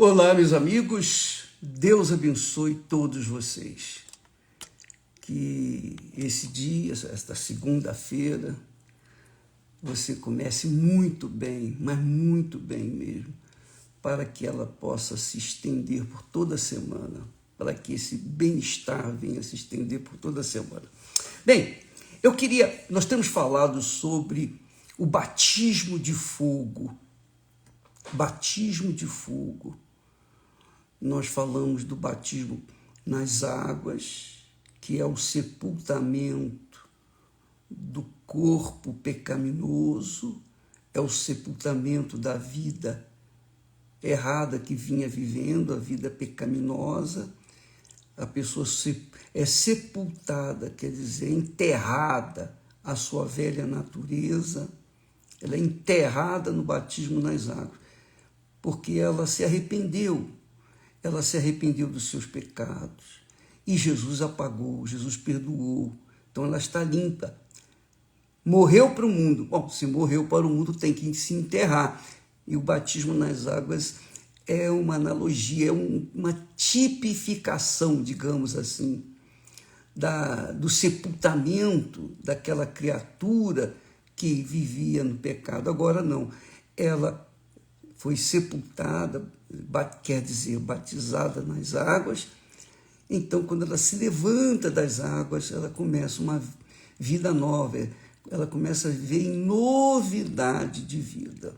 Olá, meus amigos, Deus abençoe todos vocês. Que esse dia, esta segunda-feira, você comece muito bem, mas muito bem mesmo, para que ela possa se estender por toda a semana, para que esse bem-estar venha se estender por toda a semana. Bem, nós temos falado sobre o batismo de fogo. Batismo de fogo. Nós falamos do batismo nas águas, que é o sepultamento do corpo pecaminoso, é o sepultamento da vida errada que vinha vivendo, a vida pecaminosa. A pessoa é sepultada, quer dizer, enterrada a sua velha natureza, ela é enterrada no batismo nas águas, porque ela se arrependeu dos seus pecados, e Jesus apagou, Jesus perdoou, então ela está limpa. Morreu para o mundo, bom, se morreu para o mundo tem que se enterrar, e o batismo nas águas é uma analogia, é uma tipificação, digamos assim, do sepultamento daquela criatura que vivia no pecado. Agora não, ela foi sepultada, quer dizer, batizada nas águas. Então, quando ela se levanta das águas, ela começa uma vida nova, ela começa a viver em novidade de vida.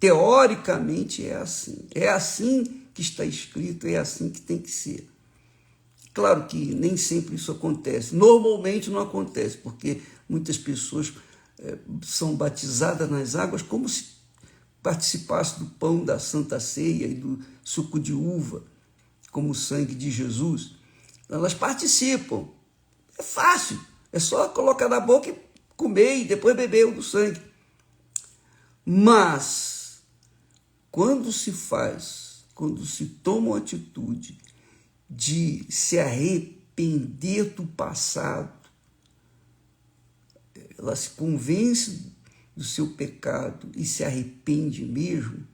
Teoricamente é assim que está escrito, é assim que tem que ser. Claro que nem sempre isso acontece, normalmente não acontece, porque muitas pessoas são batizadas nas águas como se participasse do pão da Santa Ceia e do suco de uva, como o sangue de Jesus. Elas participam. É fácil. É só colocar na boca e comer e depois beber do sangue. Mas, quando se toma uma atitude de se arrepender do passado, ela se convence do seu pecado e se arrepende mesmo,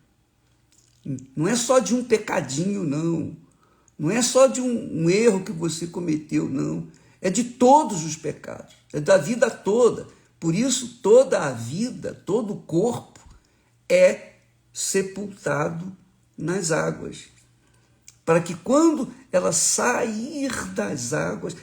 não é só de um pecadinho, não é só de um erro que você cometeu, não, é de todos os pecados, é da vida toda. Por isso, toda a vida, todo o corpo é sepultado nas águas, para que quando ela sair das águas,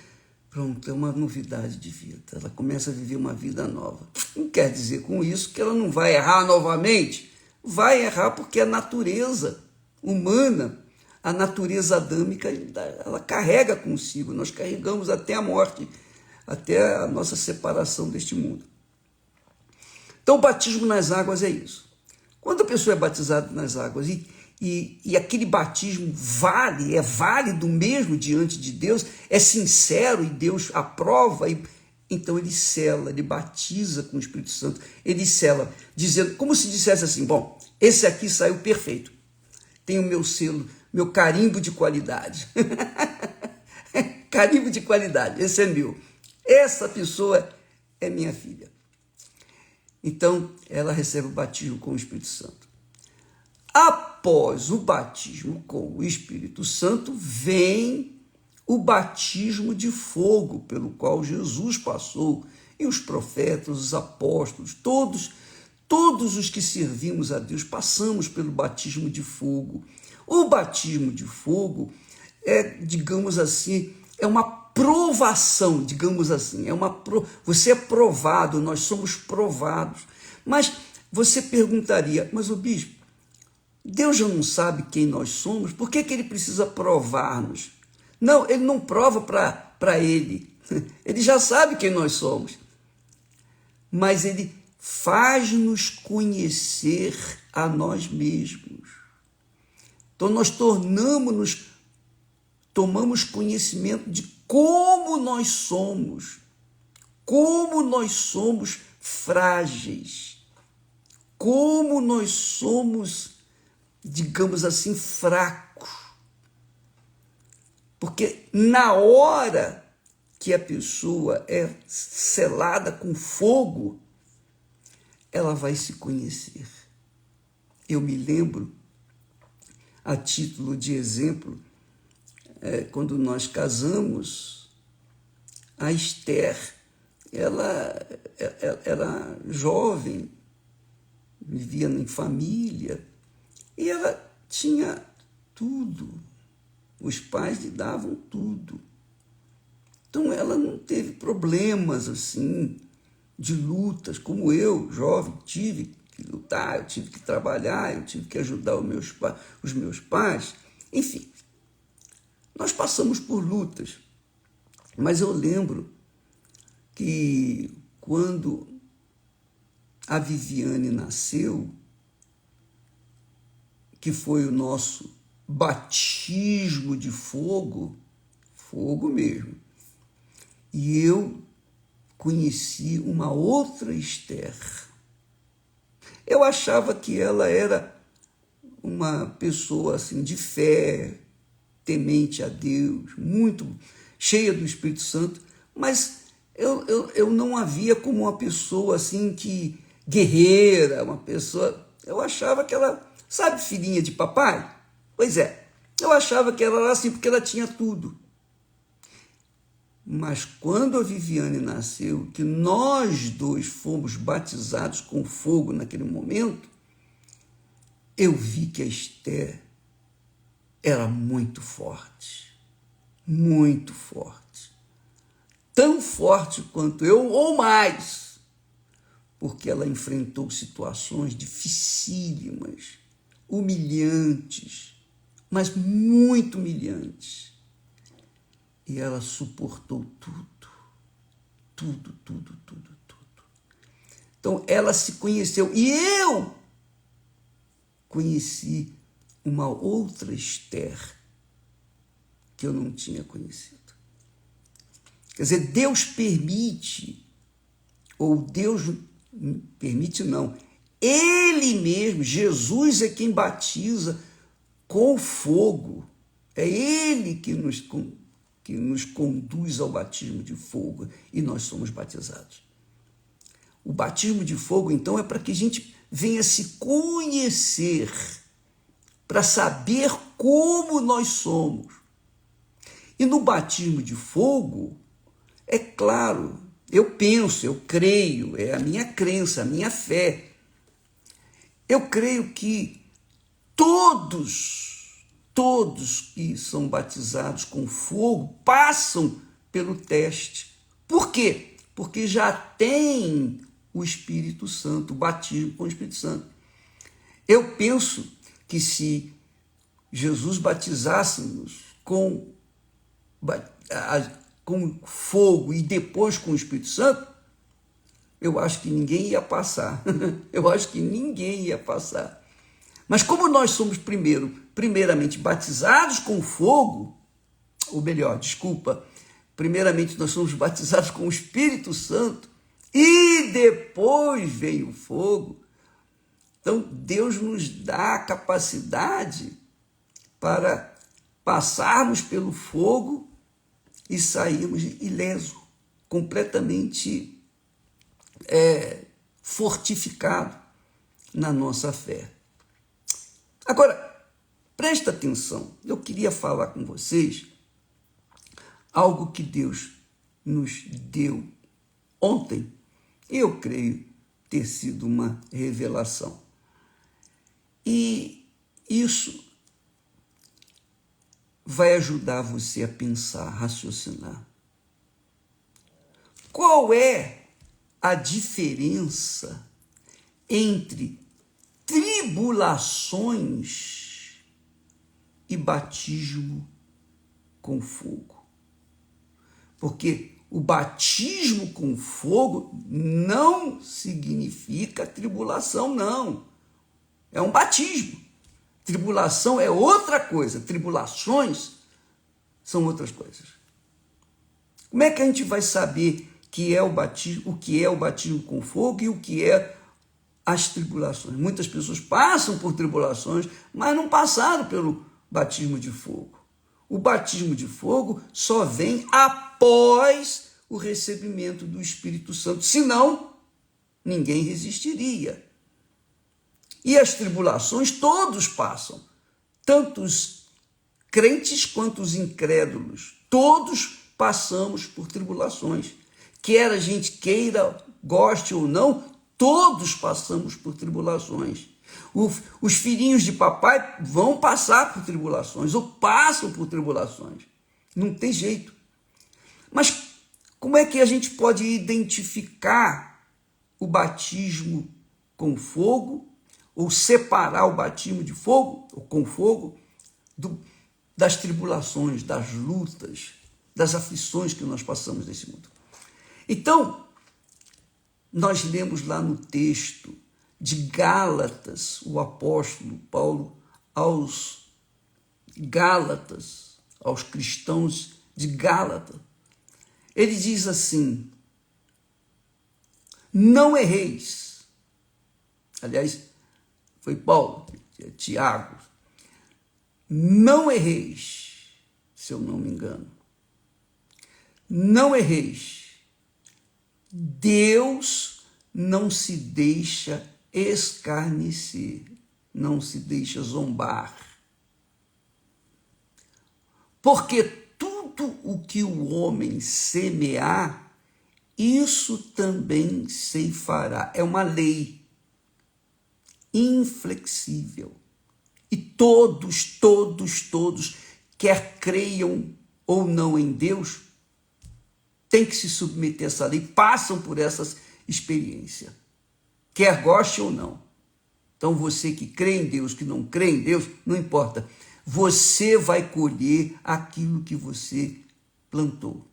pronto, é uma novidade de vida. Ela começa a viver uma vida nova. Não quer dizer com isso que ela não vai errar novamente. Vai errar porque a natureza humana, a natureza adâmica, ela carrega consigo. Nós carregamos até a morte, até a nossa separação deste mundo. Então, o batismo nas águas é isso. Quando a pessoa é batizada nas águas e aquele batismo é válido mesmo diante de Deus, é sincero e Deus aprova, então ele sela, ele batiza com o Espírito Santo, ele sela, dizendo, como se dissesse assim, bom, esse aqui saiu perfeito, tem o meu selo, meu carimbo de qualidade, carimbo de qualidade, esse é meu, essa pessoa é minha filha. Então ela recebe o batismo com o Espírito Santo. Após o batismo com o Espírito Santo, vem o batismo de fogo, pelo qual Jesus passou, e os profetas, os apóstolos, todos os que servimos a Deus, passamos pelo batismo de fogo. O batismo de fogo é, digamos assim, é uma provação, digamos assim, você é provado, nós somos provados. Mas você perguntaria, mas o bispo, Deus já não sabe quem nós somos, por que ele precisa provar-nos? Não, ele não prova para ele, ele já sabe quem nós somos, mas ele faz-nos conhecer a nós mesmos. Então nós tomamos conhecimento de como nós somos frágeis, como nós somos, digamos assim, fracos. Porque na hora que a pessoa é selada com fogo, ela vai se conhecer. Eu me lembro a título de exemplo, quando nós casamos, a Esther, ela era jovem, vivia em família, e ela tinha tudo. Os pais lhe davam tudo. Então ela não teve problemas assim, de lutas, como eu, jovem, tive que lutar, eu tive que trabalhar, eu tive que ajudar os meus pais. Enfim, nós passamos por lutas. Mas eu lembro que quando a Viviane nasceu, que foi o nosso batismo de fogo, fogo mesmo, e eu conheci uma outra Esther. Eu achava que ela era uma pessoa assim de fé, temente a Deus, muito cheia do Espírito Santo, mas eu não a via como uma pessoa assim que guerreira, uma pessoa. Eu achava que ela, sabe, filhinha de papai? Pois é, eu achava que ela era assim porque ela tinha tudo. Mas quando a Viviane nasceu, que nós dois fomos batizados com fogo naquele momento, eu vi que a Esther era muito forte, muito forte. Tão forte quanto eu ou mais, porque ela enfrentou situações dificílimas, humilhantes, mas muito humilhantes. E ela suportou tudo, tudo, tudo, tudo, tudo. Então ela se conheceu e eu conheci uma outra Esther que eu não tinha conhecido. Quer dizer, Deus permite, ou Deus permite não, Ele mesmo, Jesus é quem batiza com fogo. É Ele que nos conduz ao batismo de fogo e nós somos batizados. O batismo de fogo, então, é para que a gente venha se conhecer, para saber como nós somos. E no batismo de fogo, é claro, eu penso, eu creio, é a minha crença, a minha fé. Eu creio que todos que são batizados com fogo passam pelo teste. Por quê? Porque já tem o Espírito Santo, o batismo com o Espírito Santo. Eu penso que se Jesus batizasse-nos com fogo e depois com o Espírito Santo, eu acho que ninguém ia passar. Eu acho que ninguém ia passar. Mas como nós somos primeiramente batizados com fogo, ou melhor, primeiramente nós somos batizados com o Espírito Santo e depois vem o fogo, então Deus nos dá a capacidade para passarmos pelo fogo e sairmos ileso, completamente fortificado na nossa fé. Agora, presta atenção, eu queria falar com vocês algo que Deus nos deu ontem, e eu creio ter sido uma revelação. E isso vai ajudar você a pensar, a raciocinar. Qual é a diferença entre tribulações e batismo com fogo? Porque o batismo com fogo não significa tribulação, não. É um batismo. Tribulação é outra coisa. Tribulações são outras coisas. Como é que a gente vai saber que é o batismo, o que é o batismo com fogo e o que é as tribulações? Muitas pessoas passam por tribulações, mas não passaram pelo batismo de fogo. O batismo de fogo só vem após o recebimento do Espírito Santo, senão ninguém resistiria. E as tribulações todos passam. tanto os crentes quanto os incrédulos, todos passamos por tribulações. Quer a gente queira, goste ou não, todos passamos por tribulações. Os filhinhos de papai vão passar por tribulações, ou passam por tribulações. Não tem jeito. Mas como é que a gente pode identificar o batismo com fogo, ou separar o batismo de fogo, ou com fogo, das tribulações, das lutas, das aflições que nós passamos nesse mundo? Então, nós lemos lá no texto de Gálatas, o apóstolo Paulo aos Gálatas, aos cristãos de Gálatas, ele diz assim: não erreis. Aliás, foi Paulo, Tiago. Não erreis, se eu não me engano. Não erreis. Deus não se deixa escarnecer, não se deixa zombar. Porque tudo o que o homem semear, isso também ceifará. É uma lei inflexível. E todos, quer creiam ou não em Deus, têm que se submeter a essa lei, passam por essa experiência, quer goste ou não. Então você que crê em Deus, que não crê em Deus, não importa. Você vai colher aquilo que você plantou.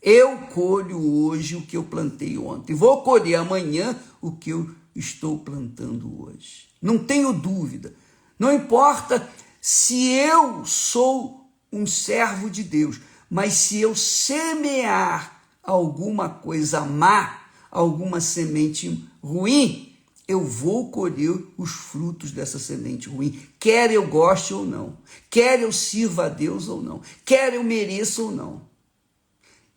Eu colho hoje o que eu plantei ontem. Vou colher amanhã o que eu estou plantando hoje. Não tenho dúvida. Não importa se eu sou um servo de Deus, mas se eu semear alguma coisa má, alguma semente ruim, eu vou colher os frutos dessa semente ruim, quer eu goste ou não, quer eu sirva a Deus ou não, quer eu mereça ou não.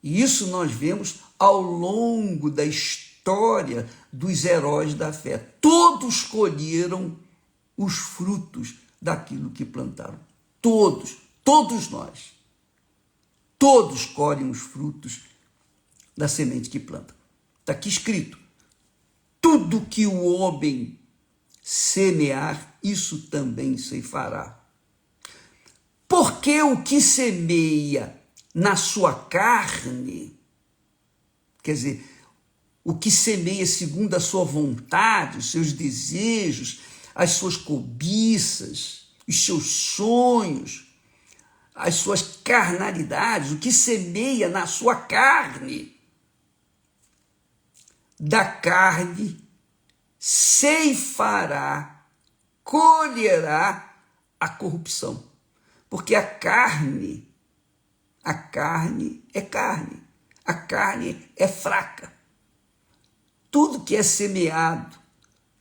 E isso nós vemos ao longo da história dos heróis da fé. Todos colheram os frutos daquilo que plantaram. Todos nós. Todos colhem os frutos da semente que planta. Está aqui escrito: tudo que o homem semear, isso também ceifará. Porque o que semeia na sua carne, quer dizer, o que semeia segundo a sua vontade, os seus desejos, as suas cobiças, os seus sonhos, as suas carnalidades, o que semeia na sua carne, da carne ceifará, colherá a corrupção. Porque a carne é carne, a carne é fraca. Tudo que é semeado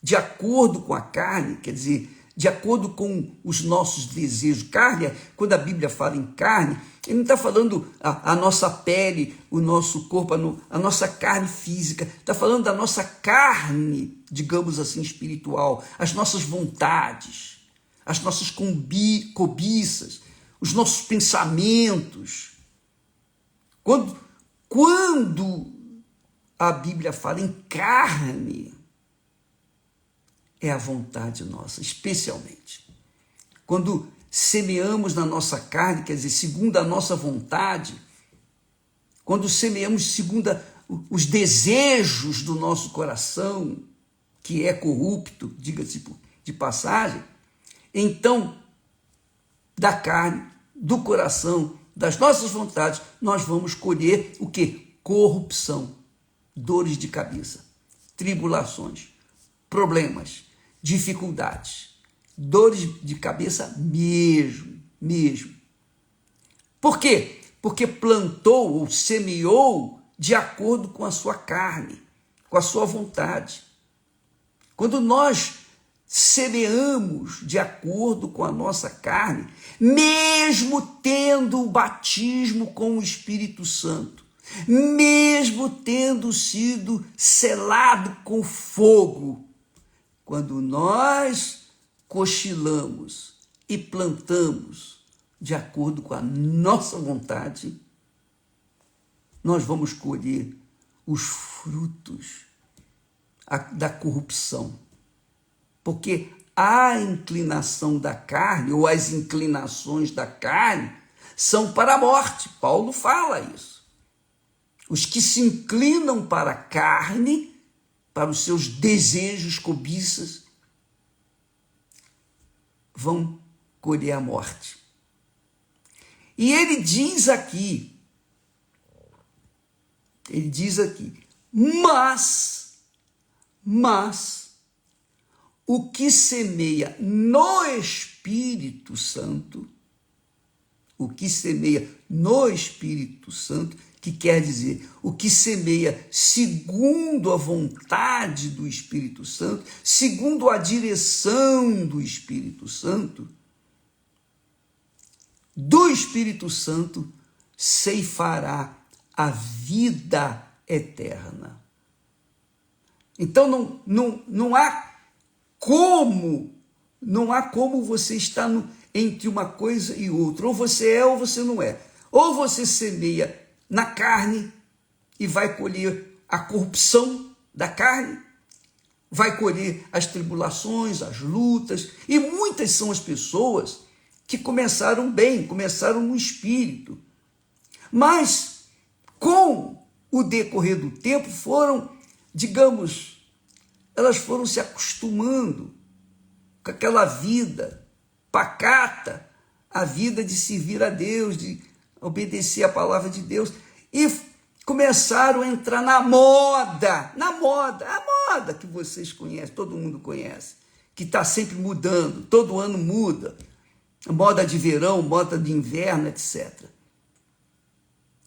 de acordo com a carne, quer dizer, de acordo com os nossos desejos. Carne, quando a Bíblia fala em carne, ele não está falando a nossa pele, o nosso corpo, a nossa carne física. Está falando da nossa carne, digamos assim, espiritual, as nossas vontades, as nossas cobiças, os nossos pensamentos. Quando a Bíblia fala em carne, é a vontade nossa, especialmente. Quando semeamos na nossa carne, quer dizer, segundo a nossa vontade, quando semeamos segundo os desejos do nosso coração, que é corrupto, diga-se de passagem, então, da carne, do coração, das nossas vontades, nós vamos colher o quê? Corrupção, dores de cabeça, tribulações, problemas, dificuldades, dores de cabeça mesmo. Por quê? Porque plantou ou semeou de acordo com a sua carne, com a sua vontade. Quando nós semeamos de acordo com a nossa carne, mesmo tendo o batismo com o Espírito Santo, mesmo tendo sido selado com fogo, quando nós cochilamos, e plantamos de acordo com a nossa vontade, nós vamos colher os frutos da corrupção. Porque a inclinação da carne, ou as inclinações da carne, são para a morte. Paulo fala isso. Os que se inclinam para a carne, para os seus desejos, cobiças, vão colher a morte. E ele diz aqui, mas o que semeia no Espírito Santo, que quer dizer, o que semeia segundo a vontade do Espírito Santo, segundo a direção do Espírito Santo, ceifará a vida eterna. Então não há como você estar entre uma coisa e outra. Ou você é ou você não é. Ou você semeia na carne e vai colher a corrupção da carne, vai colher as tribulações, as lutas, e muitas são as pessoas que começaram bem, começaram no espírito, mas com o decorrer do tempo elas foram se acostumando com aquela vida pacata, a vida de servir a Deus, de obedecer a palavra de Deus, e começaram a entrar na moda, a moda que vocês conhecem, todo mundo conhece, que está sempre mudando, todo ano muda, moda de verão, moda de inverno, etc.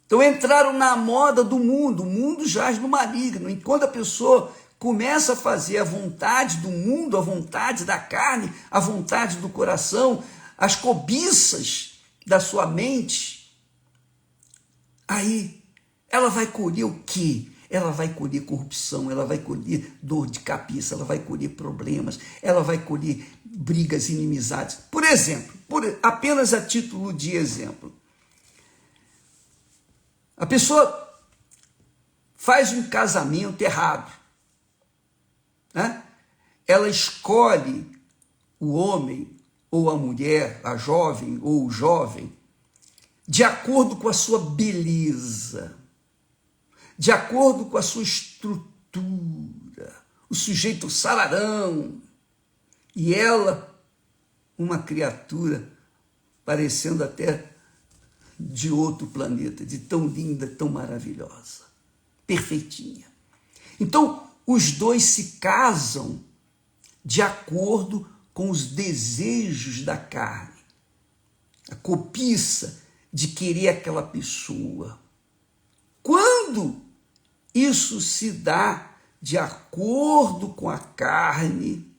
Então entraram na moda do mundo, o mundo jaz no maligno, enquanto a pessoa começa a fazer a vontade do mundo, a vontade da carne, a vontade do coração, as cobiças da sua mente, aí ela vai colher o quê? Ela vai colher corrupção, ela vai colher dor de cabeça, ela vai colher problemas, ela vai colher brigas, inimizades. Por exemplo, apenas a título de exemplo, a pessoa faz um casamento errado, né? Ela escolhe o homem ou a mulher, a jovem ou o jovem, de acordo com a sua beleza, de acordo com a sua estrutura, o sujeito sararão, e ela, uma criatura parecendo até de outro planeta, de tão linda, tão maravilhosa, perfeitinha. Então, os dois se casam de acordo com os desejos da carne, a cobiça de querer aquela pessoa. Quando isso se dá de acordo com a carne,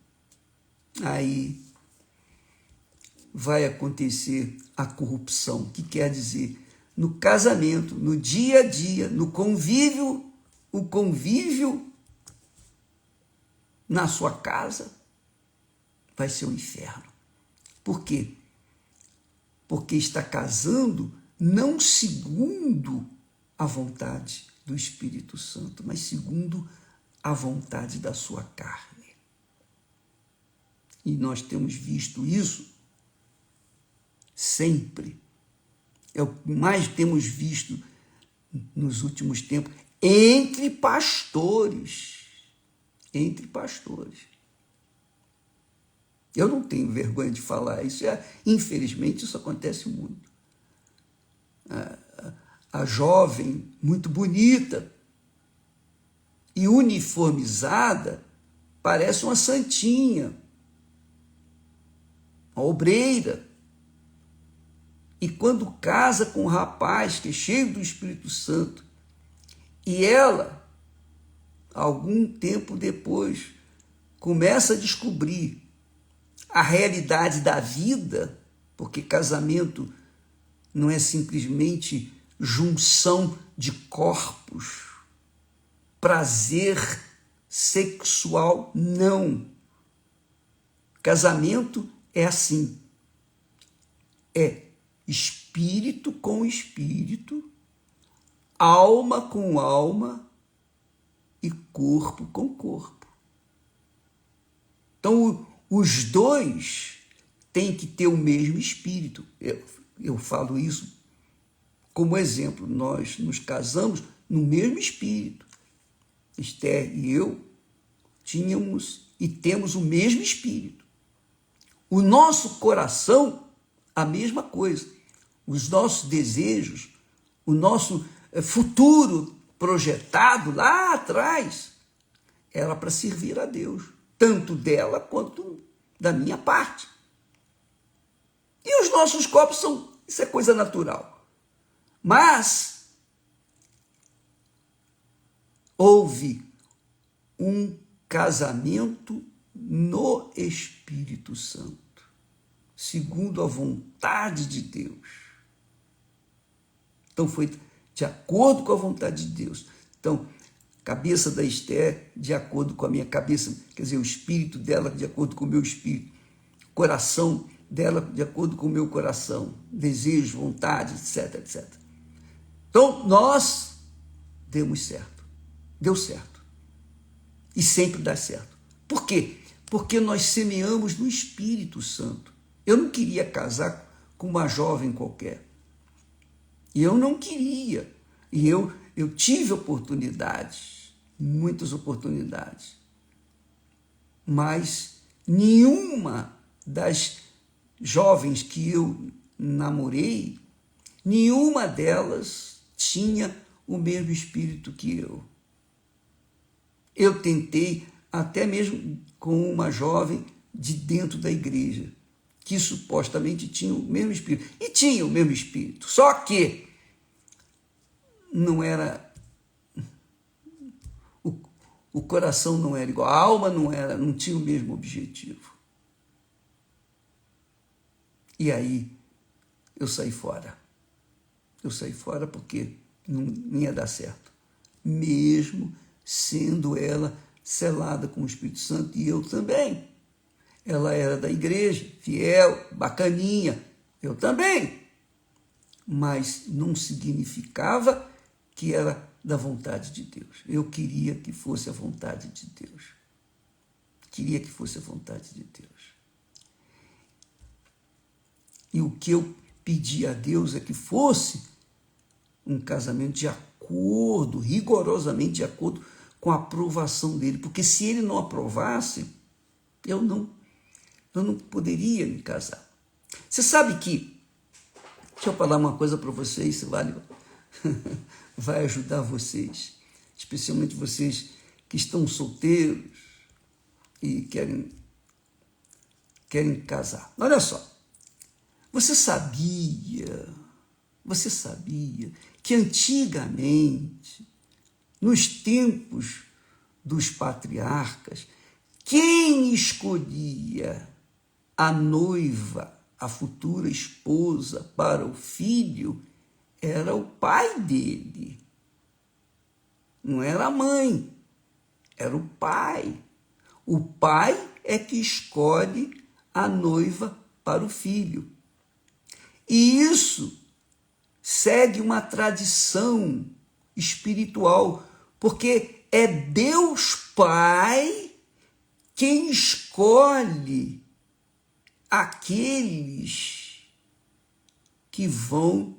aí vai acontecer a corrupção, que quer dizer, no casamento, no dia a dia, no convívio, o convívio na sua casa vai ser um inferno. Por quê? Porque está casando não segundo a vontade do Espírito Santo, mas segundo a vontade da sua carne. E nós temos visto isso sempre. É o que mais temos visto nos últimos tempos entre pastores. Eu não tenho vergonha de falar isso. Infelizmente, isso acontece muito. A jovem, muito bonita e uniformizada, parece uma santinha, uma obreira. E quando casa com um rapaz que é cheio do Espírito Santo, e ela, algum tempo depois, começa a descobrir a realidade da vida, porque casamento não é simplesmente junção de corpos, prazer sexual, não. Casamento é assim, É espírito com espírito, alma com alma e corpo com corpo. Então, os dois têm que ter o mesmo espírito. Eu falo isso como exemplo. Nós nos casamos no mesmo espírito. Esther e eu tínhamos e temos o mesmo espírito. O nosso coração, a mesma coisa. Os nossos desejos, o nosso futuro projetado lá atrás, era para servir a Deus, tanto dela quanto da minha parte. E os nossos corpos isso é coisa natural. Mas houve um casamento no Espírito Santo, segundo a vontade de Deus. Então foi de acordo com a vontade de Deus. Então, cabeça da Esther de acordo com a minha cabeça, quer dizer, o espírito dela de acordo com o meu espírito, coração dela de acordo com o meu coração, desejo, vontade, etc, etc. Então, nós demos certo. Deu certo. E sempre dá certo. Por quê? Porque nós semeamos no Espírito Santo. Eu não queria casar com uma jovem qualquer. E eu não queria. E eu tive oportunidades, muitas oportunidades. Mas nenhuma das jovens que eu namorei, nenhuma delas tinha o mesmo espírito que eu. Eu tentei até mesmo com uma jovem de dentro da igreja, que supostamente tinha o mesmo espírito. E tinha o mesmo espírito, só que não era... O coração não era igual, a alma não tinha o mesmo objetivo. E aí eu saí fora. Eu saí fora porque não ia dar certo. Mesmo sendo ela selada com o Espírito Santo e eu também. Ela era da igreja, fiel, bacaninha, eu também. Mas não significava que era da vontade de Deus. Eu queria que fosse a vontade de Deus. Queria que fosse a vontade de Deus. E o que eu pedi a Deus é que fosse um casamento de acordo, rigorosamente de acordo com a aprovação dele. Porque se ele não aprovasse, eu não poderia me casar. Você sabe que, deixa eu falar uma coisa para vocês, se vai ajudar vocês, especialmente vocês que estão solteiros e querem casar. Olha só, você sabia que antigamente, nos tempos dos patriarcas, quem escolhia a noiva, a futura esposa para o filho, era o pai dele. Não era a mãe, era o pai. O pai é que escolhe a noiva para o filho. E isso segue uma tradição espiritual, porque é Deus Pai quem escolhe aqueles que vão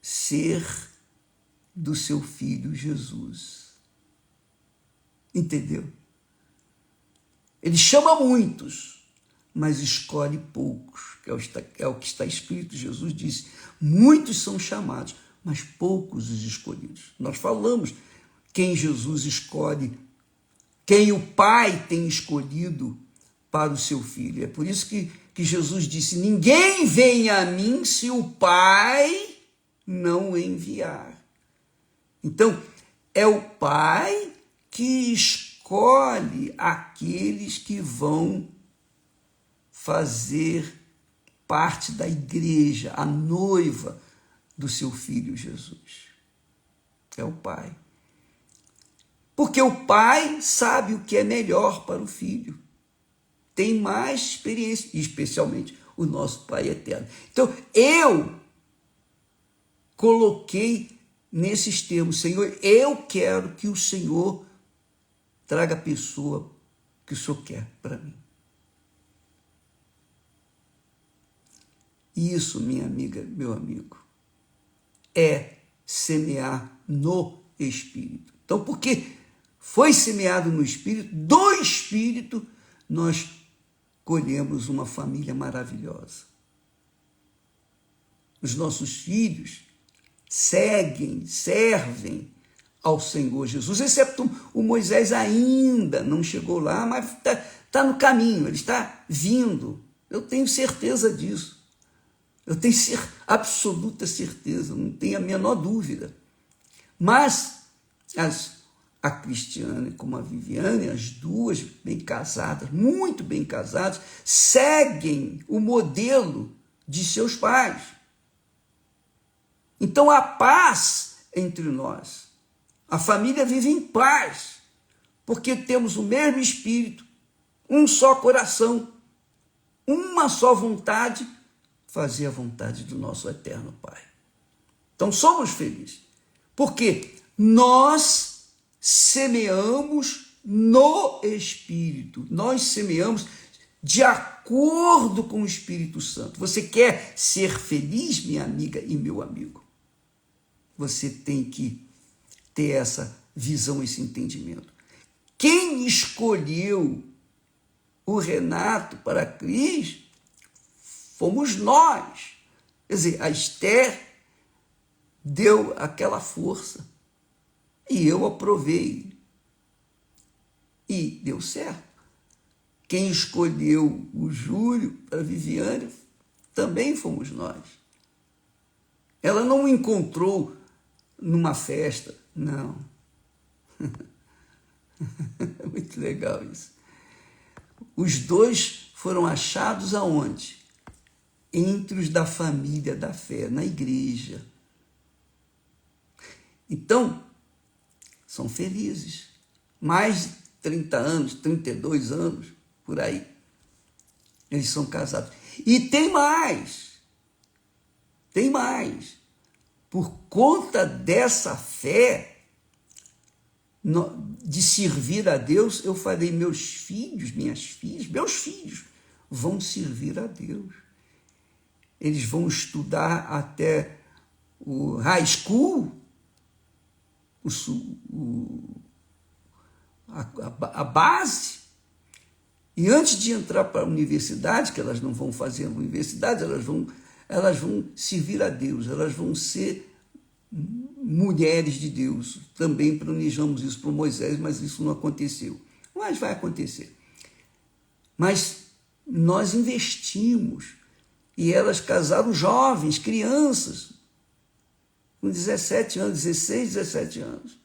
ser do seu filho Jesus. Entendeu? Ele chama muitos, mas escolhe poucos, que é o que está escrito. Jesus disse, muitos são chamados, mas poucos os escolhidos. Nós falamos quem Jesus escolhe, quem o Pai tem escolhido para o seu filho. É por isso que Jesus disse, ninguém vem a mim se o Pai não o enviar. Então, é o Pai que escolhe aqueles que vão fazer parte da igreja, a noiva do seu filho Jesus. É o Pai. Porque o Pai sabe o que é melhor para o filho. Tem mais experiência, especialmente o nosso Pai eterno. Então, eu coloquei nesses termos, Senhor, eu quero que o Senhor traga a pessoa que o Senhor quer para mim. Isso, minha amiga, meu amigo, é semear no Espírito. Então, porque foi semeado no Espírito, do Espírito, nós colhemos uma família maravilhosa. Os nossos filhos servem ao Senhor Jesus, exceto o Moisés ainda não chegou lá, mas está no caminho, ele está vindo. Eu tenho certeza disso. Eu tenho absoluta certeza, não tenho a menor dúvida. Mas a Cristiane como a Viviane, as duas bem casadas, muito bem casadas, seguem o modelo de seus pais. Então há paz entre nós. A família vive em paz, porque temos o mesmo espírito, um só coração, uma só vontade, fazer a vontade do nosso eterno Pai. Então somos felizes, porque nós semeamos no Espírito, nós semeamos de acordo com o Espírito Santo. Você quer ser feliz, minha amiga e meu amigo? Você tem que ter essa visão, esse entendimento. Quem escolheu o Renato para a Cris fomos nós. Quer dizer, a Esther deu aquela força e eu aprovei. E deu certo. Quem escolheu o Júlio para a Viviane também fomos nós. Ela não o encontrou numa festa, não. Muito legal isso. Os dois foram achados aonde? Entre os da família da fé, na igreja. Então, são felizes. Mais de 30 anos, 32 anos, por aí. Eles são casados. E tem mais. Tem mais. Por conta dessa fé de servir a Deus, eu falei, meus filhos vão servir a Deus. Eles vão estudar até o high school, a base, e antes de entrar para a universidade, que elas não vão fazer a universidade, elas vão servir a Deus, elas vão ser mulheres de Deus. Também planejamos isso para Moisés, mas isso não aconteceu. Mas vai acontecer. Mas nós investimos, e elas casaram jovens, crianças, com 17 anos, 16, 17 anos.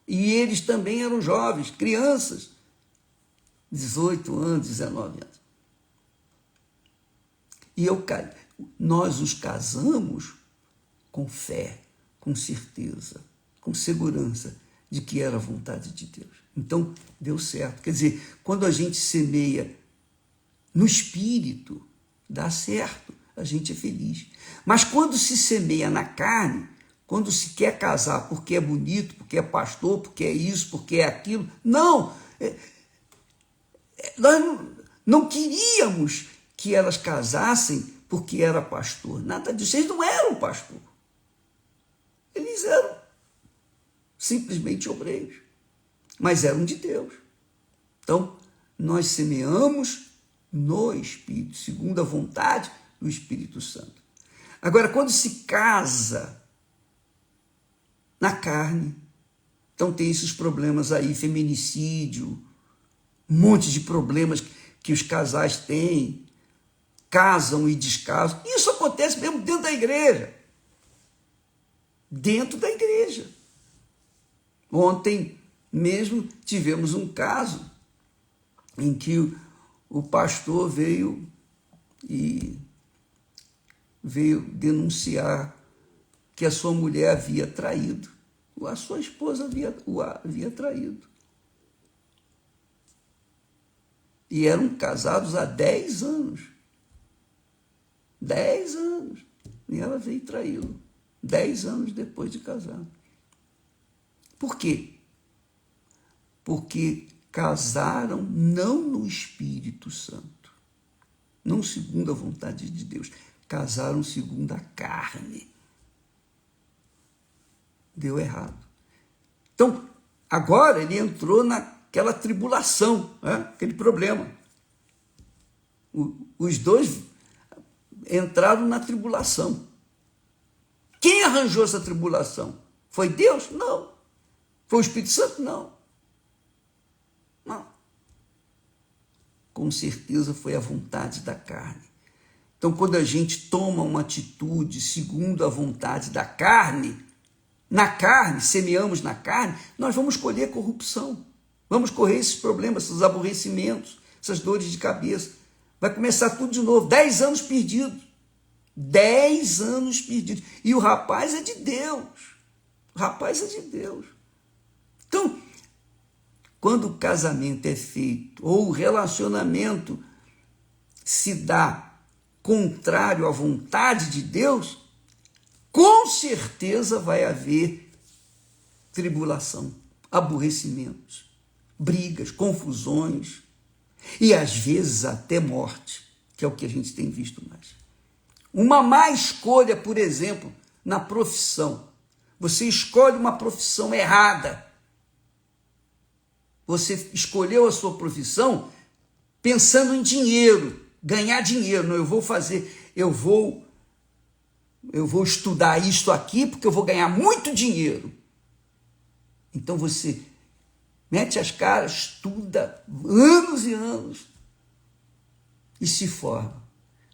E eles também eram jovens, crianças, 18 anos, 19 anos. E nós os casamos com fé, com certeza, com segurança de que era a vontade de Deus. Então, deu certo. Quer dizer, quando a gente semeia no Espírito, dá certo, a gente é feliz. Mas quando se semeia na carne, quando se quer casar porque é bonito, porque é pastor, porque é isso, porque é aquilo, não! Nós não queríamos que elas casassem porque era pastor. Nada disso. Eles não eram pastor. Eles eram simplesmente obreiros. Mas eram de Deus. Então, nós semeamos no Espírito, segundo a vontade do Espírito Santo. Agora, quando se casa na carne, então tem esses problemas aí, feminicídio, um monte de problemas que os casais têm, casam e descasam. Isso acontece mesmo dentro da igreja. Dentro da igreja. Ontem mesmo tivemos um caso em que o pastor veio denunciar que a sua mulher havia traído. A sua esposa havia traído. E eram casados há 10 anos. 10 anos. E ela veio traí-lo 10 anos depois de casar. Por quê? Porque casaram não no Espírito Santo, não segundo a vontade de Deus, casaram segundo a carne. Deu errado. Então, agora ele entrou naquela tribulação, né? Aquele problema. Os dois entraram na tribulação. Quem arranjou essa tribulação? Foi Deus? Não. Foi o Espírito Santo? Não. Não. Com certeza foi a vontade da carne. Então, quando a gente toma uma atitude segundo a vontade da carne, na carne, semeamos na carne, nós vamos colher corrupção. Vamos correr esses problemas, esses aborrecimentos, essas dores de cabeça. Vai começar tudo de novo. 10 anos perdidos. 10 anos perdidos. E o rapaz é de Deus. O rapaz é de Deus. Então, quando o casamento é feito, ou o relacionamento se dá contrário à vontade de Deus, com certeza vai haver tribulação, aborrecimentos, brigas, confusões e às vezes até morte, que é o que a gente tem visto mais. Uma má escolha, por exemplo, na profissão. Você escolhe uma profissão errada. Você escolheu a sua profissão pensando em dinheiro, ganhar dinheiro. Não, eu vou estudar isto aqui porque eu vou ganhar muito dinheiro. Então você mete as caras, estuda anos e anos e se forma.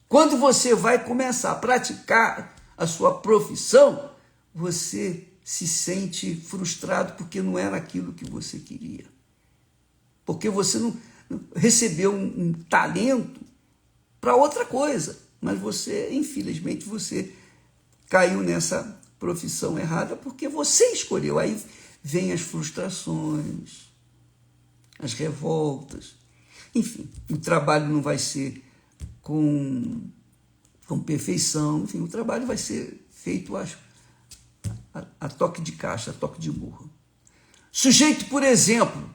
Quando você vai começar a praticar a sua profissão, você se sente frustrado porque não era aquilo que você queria. Porque você não recebeu um talento para outra coisa, mas você, infelizmente, você caiu nessa profissão errada porque você escolheu. Aí vem as frustrações, as revoltas, enfim, o trabalho não vai ser com perfeição, enfim, o trabalho vai ser feito a toque de caixa, a toque de burro. Sujeito, por exemplo,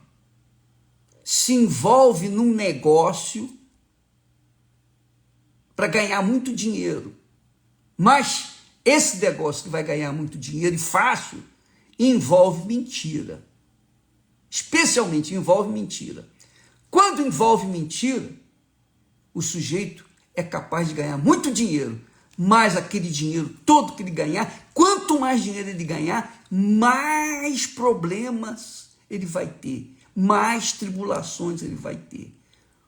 se envolve num negócio para ganhar muito dinheiro, mas esse negócio que vai ganhar muito dinheiro e fácil envolve mentira, especialmente envolve mentira. Quando envolve mentira, o sujeito é capaz de ganhar muito dinheiro, mas aquele dinheiro todo que ele ganhar, quanto mais dinheiro ele ganhar, mais problemas ele vai ter, mais tribulações ele vai ter,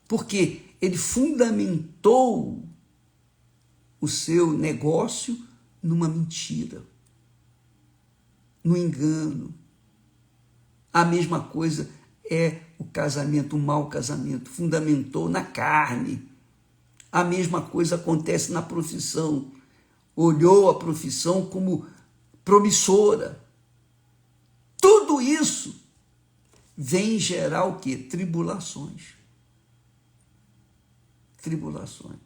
porque ele fundamentou o seu negócio numa mentira, no engano. A mesma coisa é o casamento, o mau casamento, fundamentou na carne. A mesma coisa acontece na profissão. Olhou a profissão como promissora. Tudo isso vem gerar o quê? Tribulações. Tribulações.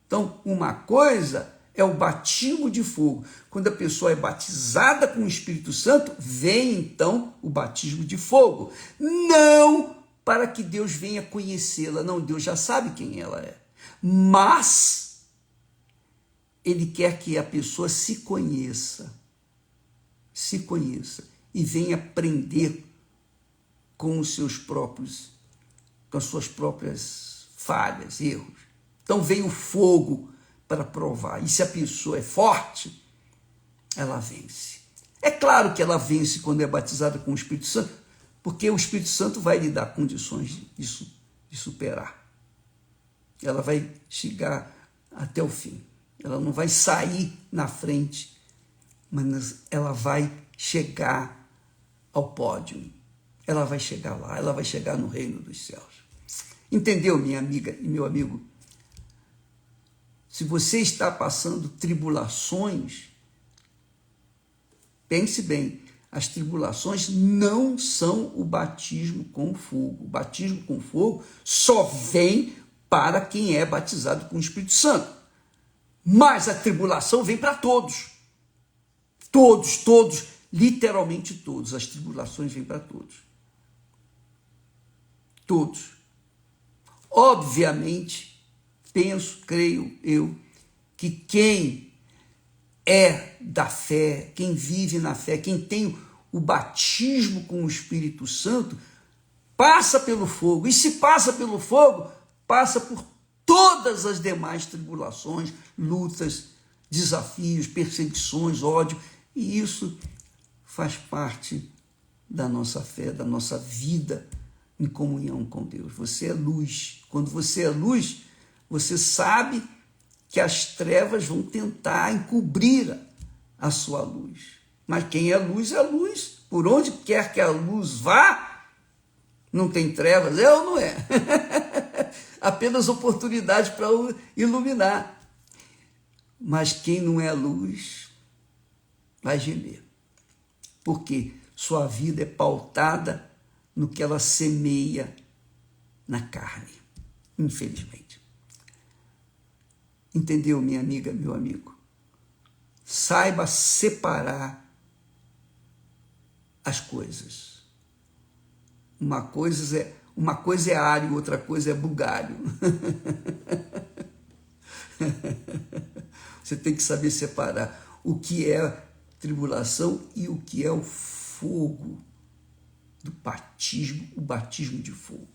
Então, uma coisa é o batismo de fogo. Quando a pessoa é batizada com o Espírito Santo, vem então o batismo de fogo. Não para que Deus venha conhecê-la. Não, Deus já sabe quem ela é. Mas Ele quer que a pessoa se conheça e venha aprender com as suas próprias falhas, erros. Então vem o fogo para provar. E se a pessoa é forte, ela vence. É claro que ela vence quando é batizada com o Espírito Santo, porque o Espírito Santo vai lhe dar condições de superar. Ela vai chegar até o fim. Ela não vai sair na frente, mas ela vai chegar ao pódio. Ela vai chegar lá, ela vai chegar no reino dos céus. Entendeu, minha amiga e meu amigo? Se você está passando tribulações, pense bem, as tribulações não são o batismo com fogo. O batismo com fogo só vem para quem é batizado com o Espírito Santo. Mas a tribulação vem para todos. Todos, literalmente todos. As tribulações vêm para todos. Todos. Obviamente, penso, creio eu, que quem é da fé, quem vive na fé, quem tem o batismo com o Espírito Santo, passa pelo fogo. E se passa pelo fogo, passa por todas as demais tribulações, lutas, desafios, perseguições, ódio. E isso faz parte da nossa fé, da nossa vida em comunhão com Deus. Você é luz. Quando você é luz, você sabe que as trevas vão tentar encobrir a sua luz. Mas quem é luz. Por onde quer que a luz vá, não tem trevas, é ou não é? Apenas oportunidade para iluminar. Mas quem não é luz vai gemer. Porque sua vida é pautada no que ela semeia na carne, infelizmente. Entendeu, minha amiga, meu amigo? Saiba separar as coisas. Uma coisa é alho, outra coisa é bugalho. Você tem que saber separar o que é tribulação e o que é o fogo do batismo, o batismo de fogo.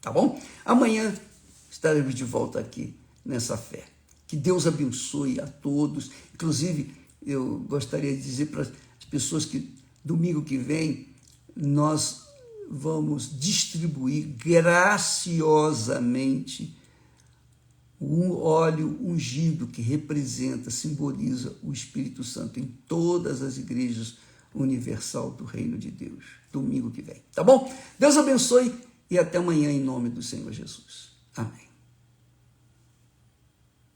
Tá bom? Amanhã estaremos de volta aqui nessa fé. Que Deus abençoe a todos. Inclusive, eu gostaria de dizer para as pessoas que domingo que vem nós vamos distribuir graciosamente um óleo ungido que representa, simboliza o Espírito Santo em todas as igrejas universal do Reino de Deus, domingo que vem. Tá bom? Deus abençoe e até amanhã em nome do Senhor Jesus. Amém.